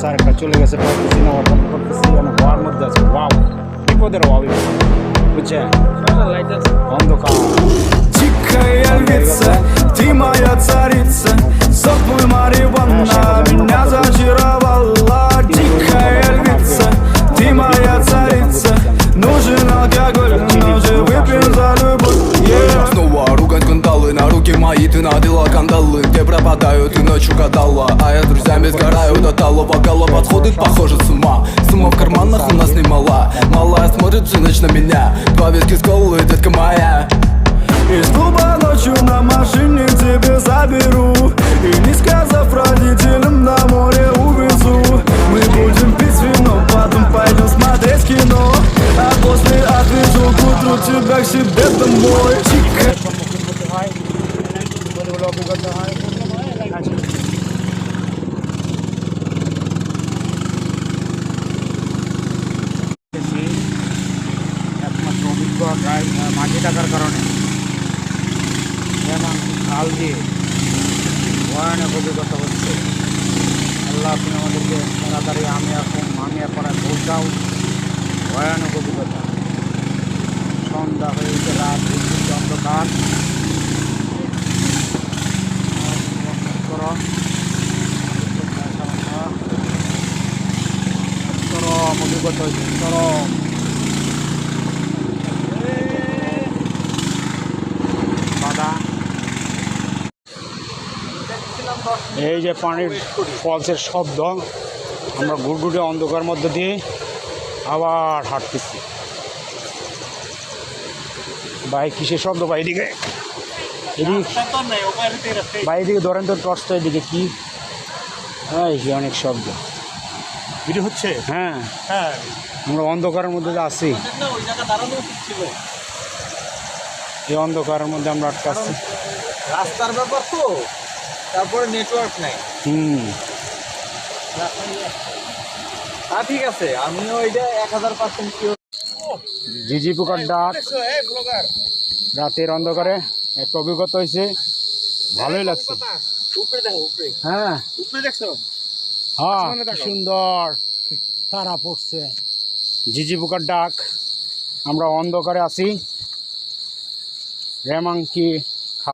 আসতেছে, আর একটা চলে গেছে, পারতেছি না, ওপেন করতেছি, অনেক হওয়ার মধ্যে আছে। ওয়াও, বিপদের হওয়া, বুঝছে, অন্ধকার। Тихая львица, ты моя царица, сок мой Мариванна меня зачаровала. Тихая львица, ты моя царица, нужен алкоголь, но же выпьем за любовь. Снова ругать кандалы, на руки мои ты надела кандалы. Где пропадаю, ты ночью гадала, а я друзьями сгораю до талого. Голова подходит, похоже, с ума. Сумма в карманах у нас немала. Малая смотрит всю ночь на меня. Два виски с колы, детка моя. Из клуба ночью на машине к тебе заберу, и не сказав родителям, на море увезу. Мы будем пить вино, потом пойдем смотреть кино, а после отвезу к утру тебя к себе домой. Тихо. একমাত্র অভিজ্ঞ মাঝি থাকার কারণে যেমন খাল দিয়ে ভয়ানক অভিজ্ঞতা হচ্ছে। আল্লাহ আপনি আমাদেরকে তাড়াতাড়ি আমি এখন পৌঁছাও। ভয়ানক অভিজ্ঞতা, সন্ধ্যা হয়েছে, রাত বিদ্যুৎ অন্ধকার, চরম অভিজ্ঞতা হয়েছে, চরম। এই যে পানির ফলসের শব্দ, আমরা ঘুরঘুরে অন্ধকার মধ্যে দিয়ে আবার হাঁটতেছি। ভাই কিসের শব্দ ভাই? এদিকে ভাই, এদিকে ধরেন তো টর্চটা, এদিকে কি? হ্যাঁ, অনেক শব্দ ভিডিও হচ্ছে। হ্যাঁ, হ্যাঁ, আমরা অন্ধকারের মধ্যে আছি। এই অন্ধকারের মধ্যে আমরা আটকাচ্ছি। রাস্তার ব্যাপার তো, তারপরে নেটওয়ার্ক নাই। হ্যাঁ, ঠিক আছে, আমিও এটা 1000% শিওর। ঝিঝি পোকার ডাক রাতের অন্ধকারে একটা অভিজ্ঞতা হয়েছে, ভালোই লাগছে। উপরে দেখো, উপরে হ্যাঁ, উপরে দেখছো? হ্যাঁ, কি সুন্দর তারা পড়ছে। ঝিঝি পোকার ডাক, আমরা অন্ধকারে আছি। রেমাঙ্কি